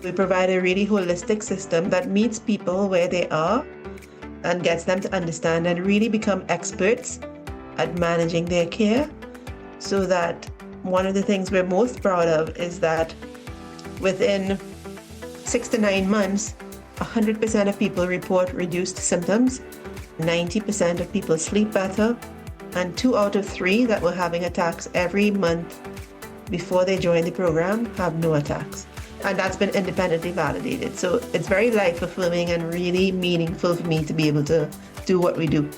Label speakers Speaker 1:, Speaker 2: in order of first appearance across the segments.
Speaker 1: We provide a really holistic system that meets people where they are and gets them to understand and really become experts at managing their care, so that one of the things we're most proud of is that within 6 to 9 months, 100% of people report reduced symptoms, 90% of people sleep better, and 2 out of 3 that were having attacks every month before they joined the program have no attacks. And that's been independently validated. So it's very life-affirming and really meaningful for me to be able to do what we do.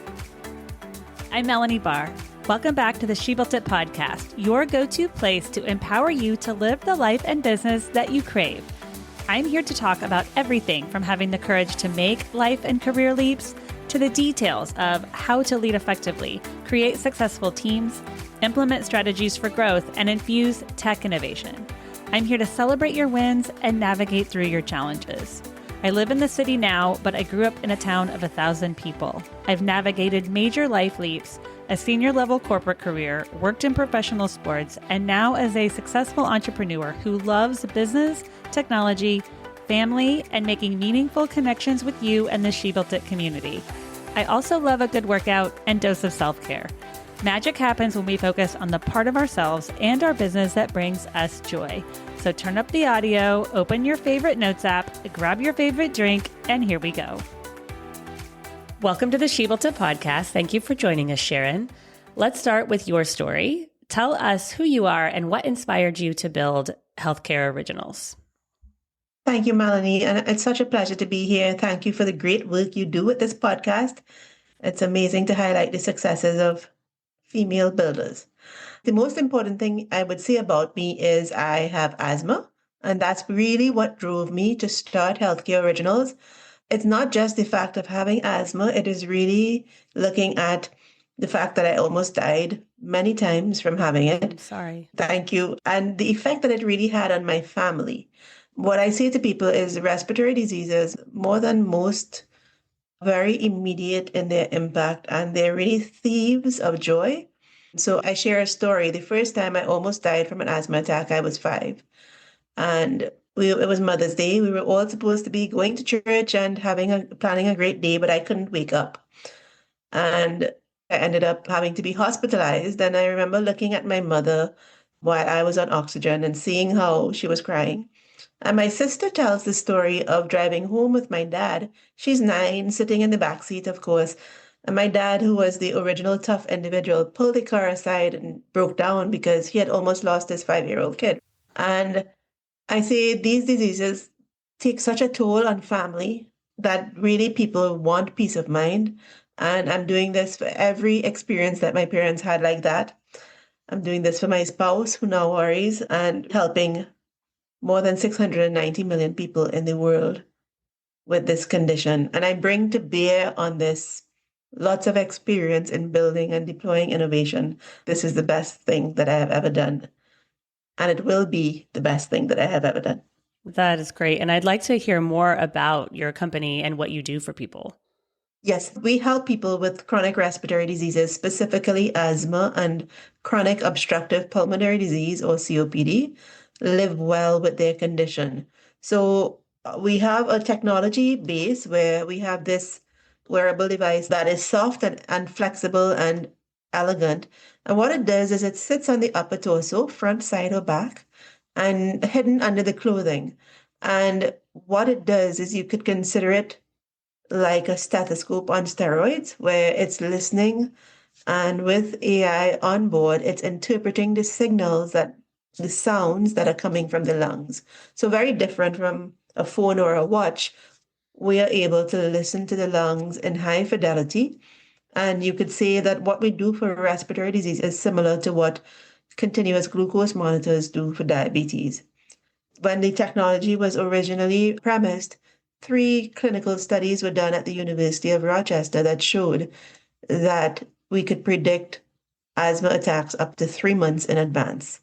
Speaker 2: I'm Melanie Barr. Welcome back to the She Built It podcast, your go-to place to empower you to live the life and business that you crave. I'm here to talk about everything from having the courage to make life and career leaps to the details of how to lead effectively, create successful teams, implement strategies for growth, and infuse tech innovation. I'm here to celebrate your wins and navigate through your challenges. I live in the city now, but I grew up in a town of 1,000 people. I've navigated major life leaps, a senior level corporate career, worked in professional sports, and now as a successful entrepreneur who loves business, technology, family, and making meaningful connections with you and the She Built It community. I also love a good workout and dose of self-care. Magic happens when we focus on the part of ourselves and our business that brings us joy. So turn up the audio, open your favorite notes app, grab your favorite drink, and here we go. Welcome to the She Built It podcast. Thank you for joining us, Sharon. Let's start with your story. Tell us who you are and what inspired you to build Healthcare Originals.
Speaker 1: Thank you, Melanie. And it's such a pleasure to be here. Thank you for the great work you do with this podcast. It's amazing to highlight the successes of female builders. The most important thing I would say about me is I have asthma, and that's really what drove me to start Healthcare Originals. It's not just the fact of having asthma, it is really looking at the fact that I almost died many times from having it.
Speaker 2: I'm sorry.
Speaker 1: Thank you. And the effect that it really had on my family. What I say to people is respiratory diseases, more than most, very immediate in their impact, and they're really thieves of joy. So I share a story. The first time I almost died from an asthma attack, I was 5. And it was Mother's Day. We were all supposed to be going to church and planning a great day, but I couldn't wake up. And I ended up having to be hospitalized. And I remember looking at my mother while I was on oxygen and seeing how she was crying. And my sister tells the story of driving home with my dad. She's 9, sitting in the back seat, of course. And my dad, who was the original tough individual, pulled the car aside and broke down because he had almost lost his 5-year-old kid. And I say these diseases take such a toll on family that really people want peace of mind. And I'm doing this for every experience that my parents had like that. I'm doing this for my spouse, who now worries, and helping more than 690 million people in the world with this condition. And I bring to bear on this lots of experience in building and deploying innovation. This is the best thing that I have ever done. And it will be the best thing that I have ever done.
Speaker 2: That is great. And I'd like to hear more about your company and what you do for people.
Speaker 1: Yes, we help people with chronic respiratory diseases, specifically asthma and chronic obstructive pulmonary disease, or COPD, live well with their condition. So we have a technology base where we have this wearable device that is soft and flexible and elegant. And what it does is it sits on the upper torso, front, side, or back, and hidden under the clothing. And what it does is you could consider it like a stethoscope on steroids, where it's listening, and with AI on board, it's interpreting the sounds that are coming from the lungs. So very different from a phone or a watch. We are able to listen to the lungs in high fidelity. And you could say that what we do for respiratory disease is similar to what continuous glucose monitors do for diabetes. When the technology was originally premised, 3 clinical studies were done at the University of Rochester that showed that we could predict asthma attacks up to 3 months in advance.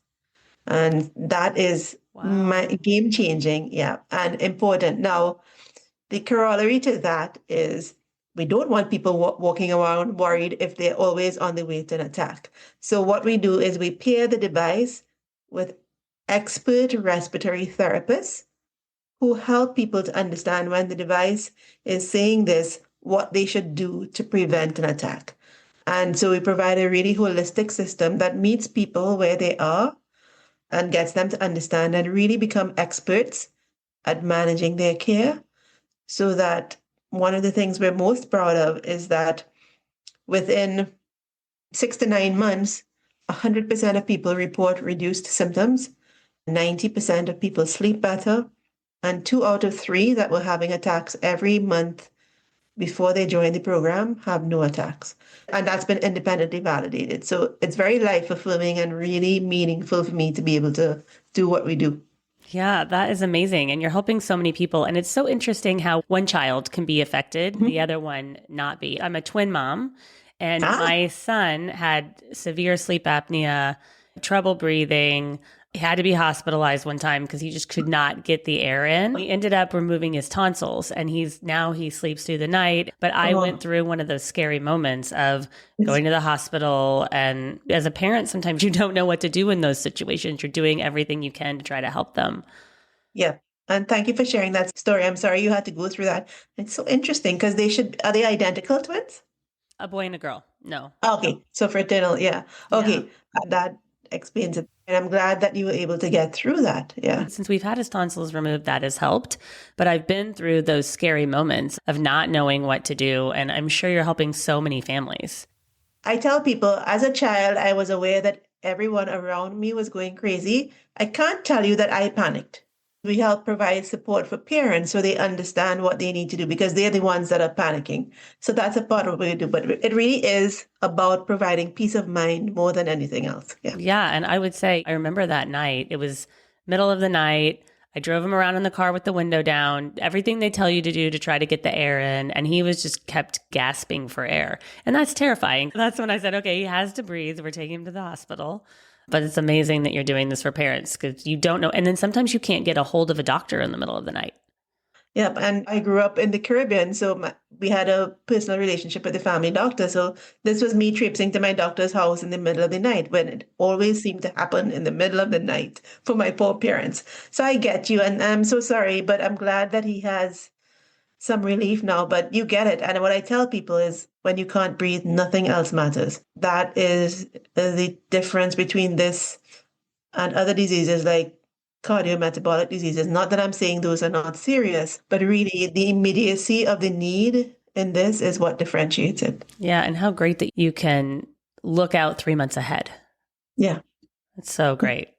Speaker 1: And that is my game-changing, and important. Now, the corollary to that is we don't want people walking around worried if they're always on the way to an attack. So what we do is we pair the device with expert respiratory therapists who help people to understand when the device is saying this, what they should do to prevent an attack. And so we provide a really holistic system that meets people where they are and gets them to understand and really become experts at managing their care. So that one of the things we're most proud of is that within 6 to 9 months, 100% of people report reduced symptoms, 90% of people sleep better, and 2 out of 3 that were having attacks every month before they join the program have no attacks. And that's been independently validated. So it's very life affirming and really meaningful for me to be able to do what we do.
Speaker 2: Yeah, that is amazing. And you're helping so many people. And it's so interesting how one child can be affected, the other one not be. I'm a twin mom, and my son had severe sleep apnea, trouble breathing. He had to be hospitalized one time because he just could not get the air in. We ended up removing his tonsils, and he sleeps through the night. But I went through one of those scary moments of going to the hospital. And as a parent, sometimes you don't know what to do in those situations. You're doing everything you can to try to help them.
Speaker 1: Yeah. And thank you for sharing that story. I'm sorry you had to go through that. It's so interesting because are they identical twins?
Speaker 2: A boy and a girl. No.
Speaker 1: Okay. So fraternal. Yeah. Okay. That explains it. And I'm glad that you were able to get through that. Yeah.
Speaker 2: Since we've had his tonsils removed, that has helped. But I've been through those scary moments of not knowing what to do. And I'm sure you're helping so many families.
Speaker 1: I tell people as a child, I was aware that everyone around me was going crazy. I can't tell you that I panicked. We help provide support for parents so they understand what they need to do because they're the ones that are panicking. So that's a part of what we do. But it really is about providing peace of mind more than anything else. Yeah.
Speaker 2: Yeah. And I would say, I remember that night, it was middle of the night. I drove him around in the car with the window down, everything they tell you to do to try to get the air in. And he was just kept gasping for air. And that's terrifying. That's when I said, okay, he has to breathe. We're taking him to the hospital. But it's amazing that you're doing this for parents because you don't know. And then sometimes you can't get a hold of a doctor in the middle of the night.
Speaker 1: Yep. And I grew up in the Caribbean, so we had a personal relationship with the family doctor. So this was me traipsing to my doctor's house in the middle of the night when it always seemed to happen in the middle of the night for my poor parents. So I get you. And I'm so sorry, but I'm glad that he has some relief now, but you get it. And what I tell people is when you can't breathe, nothing else matters. That is the difference between this and other diseases like cardiometabolic diseases. Not that I'm saying those are not serious, but really the immediacy of the need in this is what differentiates it.
Speaker 2: Yeah. And how great that you can look out 3 months ahead.
Speaker 1: Yeah.
Speaker 2: It's so great.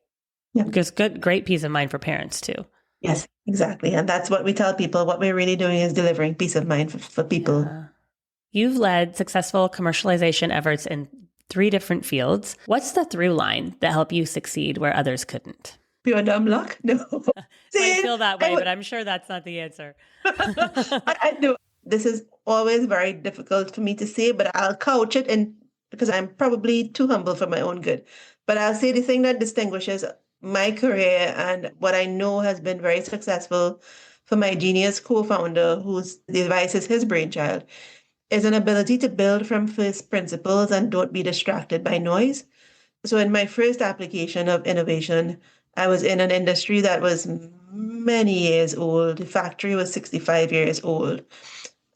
Speaker 1: Yeah.
Speaker 2: Because great peace of mind for parents too.
Speaker 1: Yes, exactly. And that's what we tell people. What we're really doing is delivering peace of mind for people.
Speaker 2: Yeah. You've led successful commercialization efforts in 3 different fields. What's the through line that helped you succeed where others couldn't?
Speaker 1: Pure dumb luck? No.
Speaker 2: I feel that way, but I'm sure that's not the answer.
Speaker 1: I do. This is always very difficult for me to say, but I'll couch it in because I'm probably too humble for my own good. But I'll say the thing that distinguishes my career and what I know has been very successful for my genius co-founder, whose device is his brainchild, is an ability to build from first principles and don't be distracted by noise. So in my first application of innovation, I was in an industry that was many years old. The factory was 65 years old.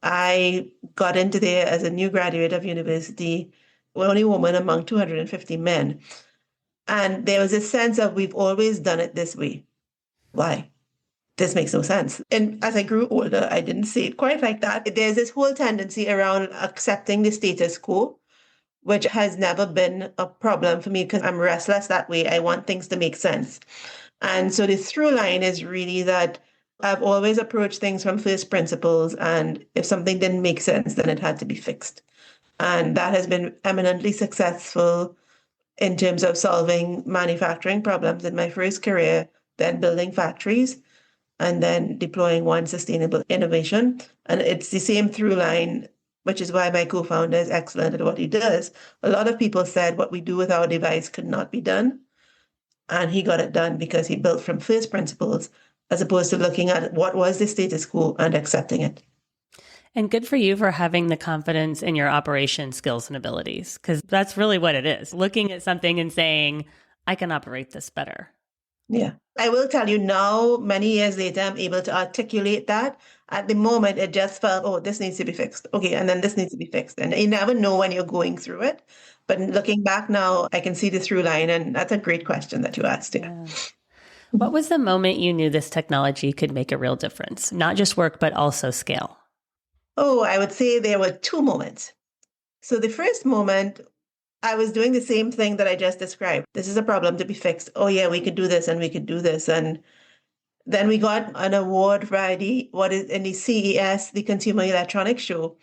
Speaker 1: I got into there as a new graduate of university, only woman among 250 men. And there was a sense of we've always done it this way. Why? This makes no sense. And as I grew older, I didn't see it quite like that. There's this whole tendency around accepting the status quo, which has never been a problem for me because I'm restless that way. I want things to make sense. And so the through line is really that I've always approached things from first principles. And if something didn't make sense, then it had to be fixed. And that has been eminently successful in terms of solving manufacturing problems in my first career, then building factories, and then deploying one sustainable innovation. And it's the same through line, which is why my co-founder is excellent at what he does. A lot of people said what we do with our device could not be done. And he got it done because he built from first principles, as opposed to looking at what was the status quo and accepting it.
Speaker 2: And good for you for having the confidence in your operation skills and abilities, because that's really what it is. Looking at something and saying, I can operate this better.
Speaker 1: Yeah. I will tell you now, many years later, I'm able to articulate that. At the moment, it just felt, oh, this needs to be fixed. Okay. And then this needs to be fixed. And you never know when you're going through it. But looking back now, I can see the through line. And that's a great question that you asked. Yeah.
Speaker 2: Yeah. What was the moment you knew this technology could make a real difference? Not just work, but also scale.
Speaker 1: Oh, I would say there were two moments. So the first moment, I was doing the same thing that I just described. This is a problem to be fixed. Oh, yeah, we could do this and we could do this. And then we got an award by in the CES, the Consumer Electronics Show.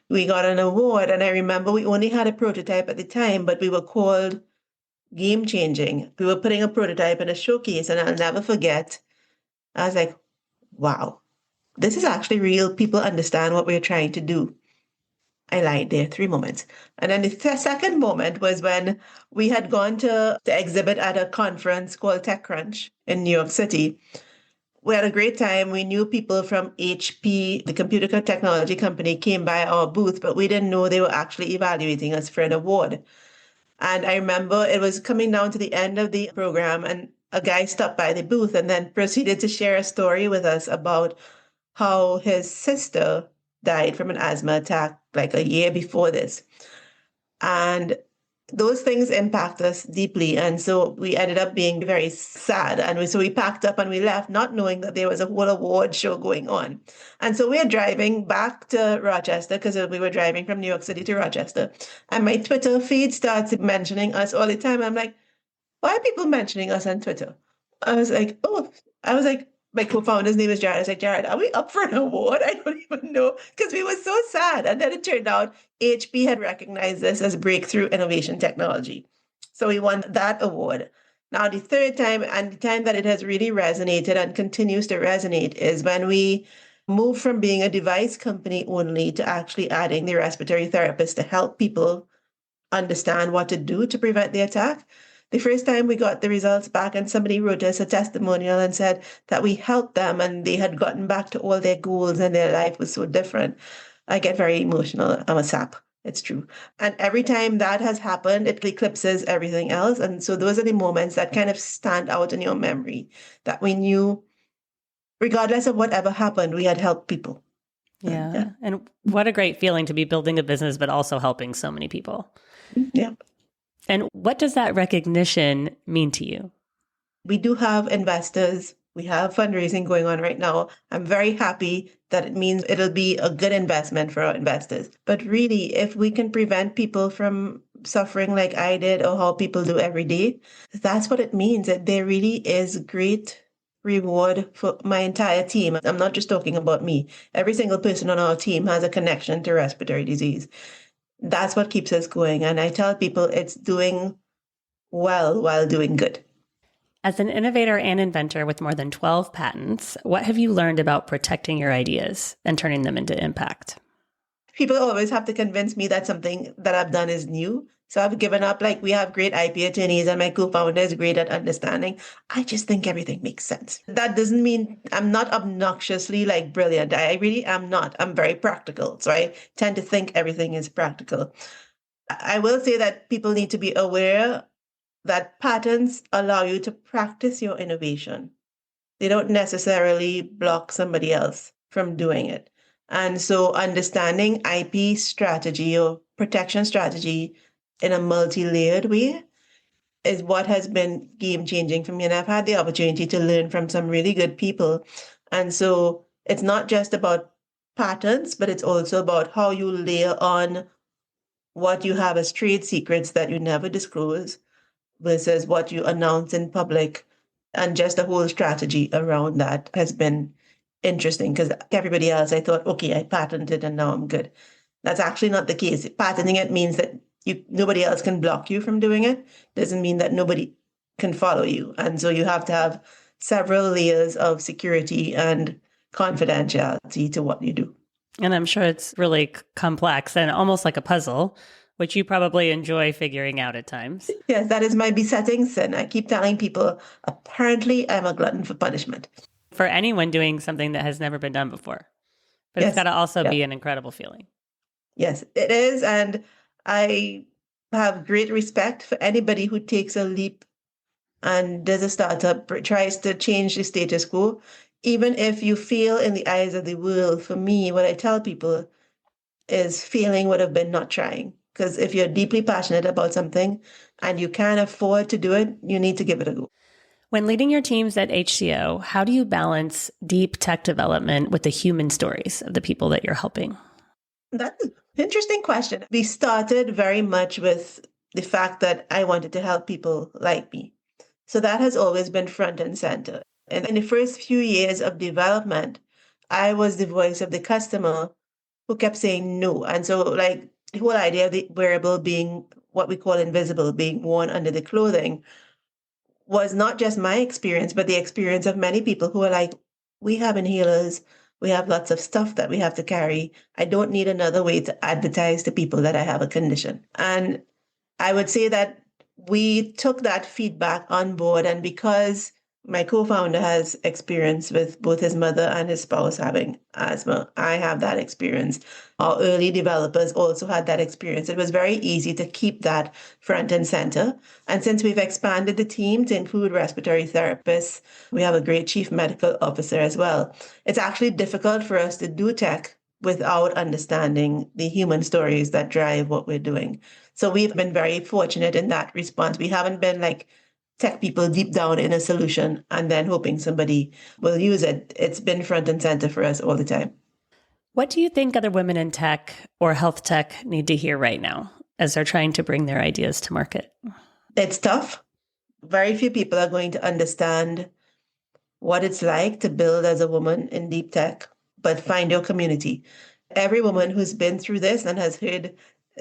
Speaker 1: We got an award. And I remember we only had a prototype at the time, but we were called game changing. We were putting a prototype in a showcase, and I'll never forget. I was like, wow, this is actually real. People understand what we're trying to do. I lied there, three moments. And then the second moment was when we had gone to exhibit at a conference called TechCrunch in New York City. We had a great time. We knew people from HP, the computer technology company, came by our booth, but we didn't know they were actually evaluating us for an award. And I remember it was coming down to the end of the program, and a guy stopped by the booth and then proceeded to share a story with us about how his sister died from an asthma attack like a year before this. And those things impact us deeply. And so we ended up being very sad. And so we packed up and we left, not knowing that there was a whole award show going on. And so we're driving back to Rochester because we were driving from New York City to Rochester. And my Twitter feed starts mentioning us all the time. I'm like, why are people mentioning us on Twitter? I was like, my co-founder's name is Jared. I was like, Jared, are we up for an award? I don't even know, because we were so sad. And then it turned out HP had recognized this as breakthrough innovation technology. So we won that award. Now, the third time, and the time that it has really resonated and continues to resonate, is when we moved from being a device company only to actually adding the respiratory therapist to help people understand what to do to prevent the attack. The first time we got the results back, and somebody wrote us a testimonial and said that we helped them and they had gotten back to all their goals and their life was so different. I get very emotional. I'm a sap. It's true. And every time that has happened, it eclipses everything else. And so those are the moments that kind of stand out in your memory that we knew, regardless of whatever happened, we had helped people.
Speaker 2: Yeah. And what a great feeling to be building a business, but also helping so many people.
Speaker 1: Yeah.
Speaker 2: And what does that recognition mean to you?
Speaker 1: We do have investors. We have fundraising going on right now. I'm very happy that it means it'll be a good investment for our investors. But really, if we can prevent people from suffering like I did or how people do every day, that's what it means. That there really is great reward for my entire team. I'm not just talking about me. Every single person on our team has a connection to respiratory disease. That's what keeps us going. And I tell people it's doing well while doing good.
Speaker 2: As an innovator and inventor with more than 12 patents, what have you learned about protecting your ideas and turning them into impact?
Speaker 1: People always have to convince me that something that I've done is new. So I've given up. Like, we have great IP attorneys and my co-founder is great at understanding. I just think everything makes sense. That doesn't mean I'm not obnoxiously like brilliant. I really am not. I'm very practical. So I tend to think everything is practical. I will say that people need to be aware that patents allow you to practice your innovation. They don't necessarily block somebody else from doing it. And so understanding IP strategy or protection strategy in a multi-layered way is what has been game-changing for me. And I've had the opportunity to learn from some really good people. And so it's not just about patents, but it's also about how you layer on what you have as trade secrets that you never disclose versus what you announce in public. And just the whole strategy around that has been interesting, because everybody else, I thought, okay, I patented and now I'm good. That's actually not the case. Patenting it means that nobody else can block you from doing it. Doesn't mean that nobody can follow you. And so you have to have several layers of security and confidentiality to what you do.
Speaker 2: And I'm sure it's really complex and almost like a puzzle, which you probably enjoy figuring out at times.
Speaker 1: Yes, that is my besetting sin. I keep telling people, apparently I'm a glutton for punishment.
Speaker 2: For anyone doing something that has never been done before. But
Speaker 1: Yes.
Speaker 2: It's got to also be an incredible feeling.
Speaker 1: Yes, it is. And I have great respect for anybody who takes a leap and there's a startup tries to change the status quo, even if you fail in the eyes of the world, for me, what I tell people is failing would have been not trying. Because if you're deeply passionate about something and you can't afford to do it, you need to give it a go.
Speaker 2: When leading your teams at HCO, how do you balance deep tech development with the human stories of the people that you're helping?
Speaker 1: That's an interesting question. We started very much with the fact that I wanted to help people like me. So that has always been front and center. And in the first few years of development, I was the voice of the customer who kept saying no. And so, like, the whole idea of the wearable being what we call invisible, being worn under the clothing, was not just my experience, but the experience of many people who are like, we have inhalers, we have lots of stuff that we have to carry. I don't need another way to advertise to people that I have a condition. And I would say that we took that feedback on board. And because my co-founder has experience with both his mother and his spouse having asthma, I have that experience. Our early developers also had that experience. It was very easy to keep that front and center. And since we've expanded the team to include respiratory therapists, we have a great chief medical officer as well. It's actually difficult for us to do tech without understanding the human stories that drive what we're doing. So we've been very fortunate in that response. We haven't been like tech people deep down in a solution and then hoping somebody will use it. It's been front and center for us all the time.
Speaker 2: What do you think other women in tech or health tech need to hear right now as they're trying to bring their ideas to market?
Speaker 1: It's tough. Very few people are going to understand what it's like to build as a woman in deep tech, but find your community. Every woman who's been through this and has heard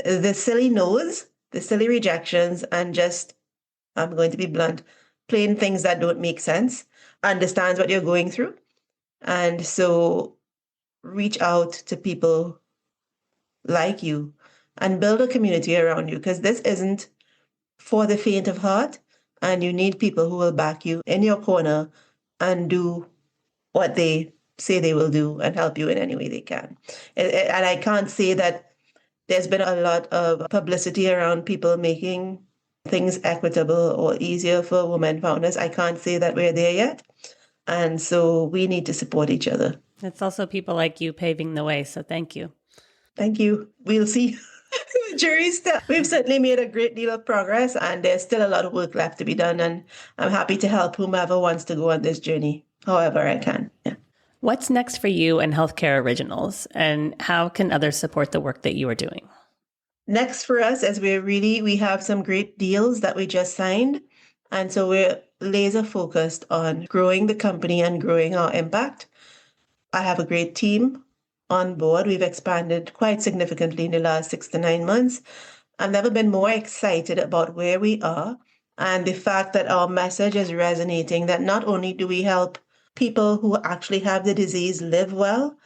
Speaker 1: the silly no's, the silly rejections, and just, I'm going to be blunt, plain things that don't make sense, understands what you're going through. And so reach out to people like you and build a community around you, because this isn't for the faint of heart. And you need people who will back you in your corner and do what they say they will do and help you in any way they can. And I can't say that there's been a lot of publicity around people making things equitable or easier for women founders. I can't say that we're there yet. And so we need to support each other.
Speaker 2: It's also people like you paving the way. So thank you.
Speaker 1: Thank you. We'll see. The jury's still, we've certainly made a great deal of progress, and there's still a lot of work left to be done. And I'm happy to help whomever wants to go on this journey, however I can. Yeah.
Speaker 2: What's next for you and Healthcare Originals, and how can others support the work that you are doing?
Speaker 1: Next for us, as we have some great deals that we just signed. And so we're laser focused on growing the company and growing our impact. I have a great team on board. We've expanded quite significantly in the last 6 to 9 months. I've never been more excited about where we are and the fact that our message is resonating, that not only do we help people who actually have the disease live well,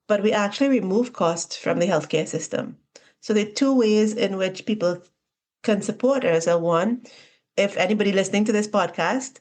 Speaker 1: but we actually remove costs from the healthcare system. So the two ways in which people can support us are: one, if anybody listening to this podcast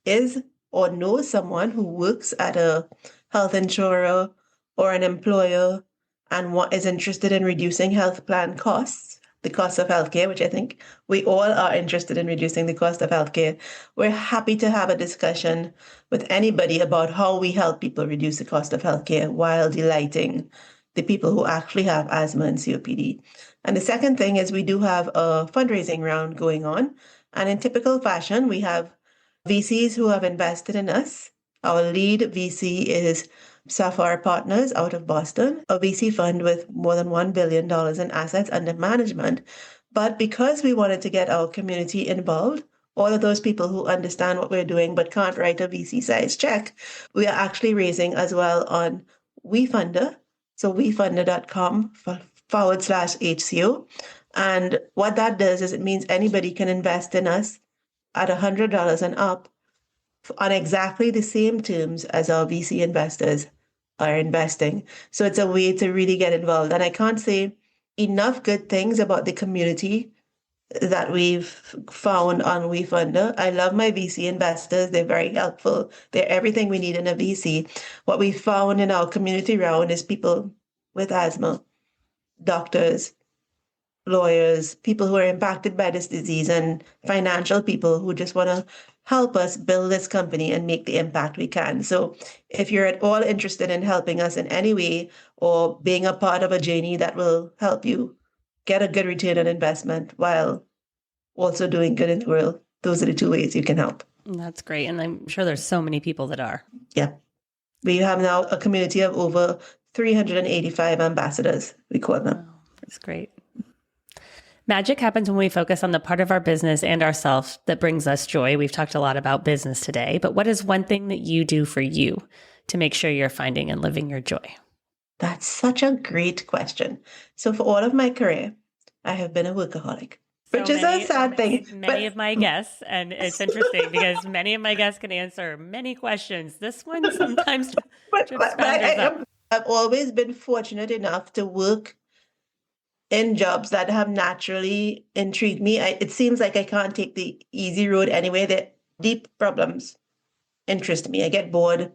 Speaker 1: is or knows someone who works at a health insurer or an employer and is interested in reducing health plan costs, the cost of healthcare, which I think we all are interested in reducing the cost of healthcare, we're happy to have a discussion with anybody about how we help people reduce the cost of healthcare while delighting the people who actually have asthma and COPD. And the second thing is we do have a fundraising round going on. And in typical fashion, we have VCs who have invested in us. Our lead VC is Sapphire Partners out of Boston, a VC fund with more than $1 billion in assets under management. But because we wanted to get our community involved, all of those people who understand what we're doing but can't write a VC-sized check, we are actually raising as well on WeFunder. So wefunder.com/HCO. And what that does is it means anybody can invest in us at $100 and up on exactly the same terms as our VC investors are investing. So it's a way to really get involved. And I can't say enough good things about the community that we've found on WeFunder. I love my VC investors. They're very helpful. They're everything we need in a VC. What we found in our community round is people with asthma, doctors, lawyers, people who are impacted by this disease, and financial people who just want to help us build this company and make the impact we can. So if you're at all interested in helping us in any way or being a part of a journey that will help you get a good return on investment while also doing good in the world, those are the two ways you can help.
Speaker 2: That's great. And I'm sure there's so many people that are.
Speaker 1: Yeah. We have now a community of over 385 ambassadors, we call them.
Speaker 2: Oh, that's great. Magic happens when we focus on the part of our business and ourselves that brings us joy. We've talked a lot about business today, but what is one thing that you do for you to make sure you're finding and living your joy?
Speaker 1: That's such a great question. So for all of my career, I have been a workaholic, which is a sad thing.
Speaker 2: Many of my guests, and it's interesting because many of my guests can answer many questions. This one sometimes
Speaker 1: I've always been fortunate enough to work in jobs that have naturally intrigued me. It seems like I can't take the easy road anyway. The deep problems interest me. I get bored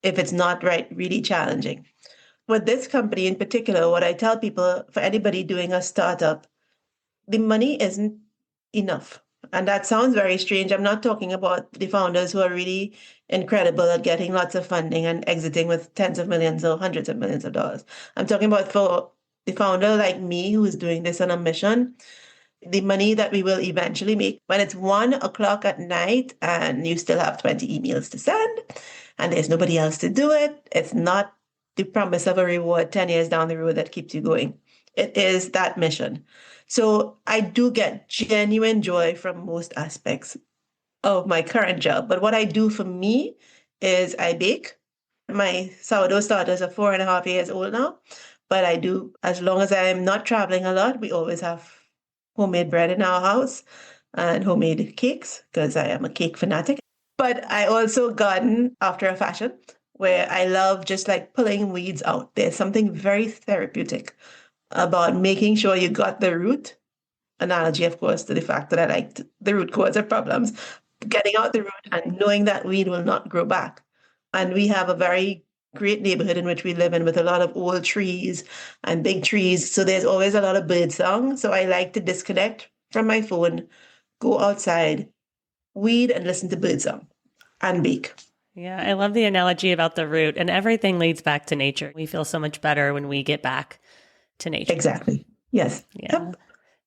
Speaker 1: if it's not really challenging. With this company in particular, what I tell people, for anybody doing a startup, the money isn't enough. And that sounds very strange. I'm not talking about the founders who are really incredible at getting lots of funding and exiting with tens of millions or hundreds of millions of dollars. I'm talking about for the founder like me who is doing this on a mission, the money that we will eventually make when it's 1:00 at night and you still have 20 emails to send and there's nobody else to do it. It's not the promise of a reward 10 years down the road that keeps you going. It is that mission. So I do get genuine joy from most aspects of my current job. But what I do for me is I bake. My sourdough starters are 4.5 years old now. But I do, as long as I'm not traveling a lot, we always have homemade bread in our house and homemade cakes because I am a cake fanatic. But I also garden after a fashion where I love just like pulling weeds out. There's something very therapeutic about making sure you got the root. Analogy, of course, to the fact that I like the root cause of problems. Getting out the root and knowing that weed will not grow back. And we have a very great neighborhood in which we live in with a lot of old trees and big trees. So there's always a lot of bird song. So I like to disconnect from my phone, go outside, weed and listen to bird song and bake.
Speaker 2: Yeah, I love the analogy about the root, and everything leads back to nature. We feel so much better when we get back to nature.
Speaker 1: Exactly. Yes.
Speaker 2: Yeah.
Speaker 1: Yep.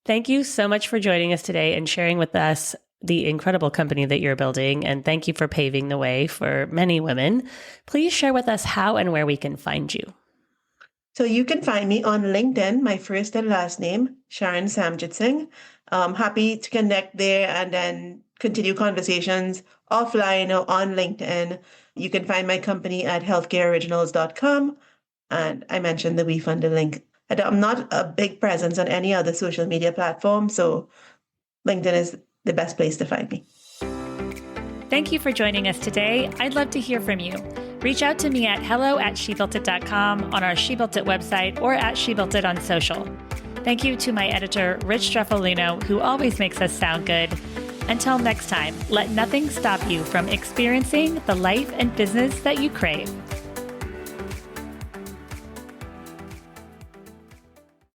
Speaker 2: Thank you so much for joining us today and sharing with us the incredible company that you're building. And thank you for paving the way for many women. Please share with us how and where we can find you.
Speaker 1: So you can find me on LinkedIn, my first and last name, Sharon Samjitsingh. Happy to connect there and then continue conversations offline or on LinkedIn. You can find my company at healthcareoriginals.com. And I mentioned the WeFunded link. I'm not a big presence on any other social media platform, so LinkedIn is the best place to find me.
Speaker 2: Thank you for joining us today. I'd love to hear from you. Reach out to me at hello@shebuiltit.com on our She Built It website or at She Built It on social. Thank you to my editor, Rich Streffolino, who always makes us sound good. Until next time, let nothing stop you from experiencing the life and business that you crave.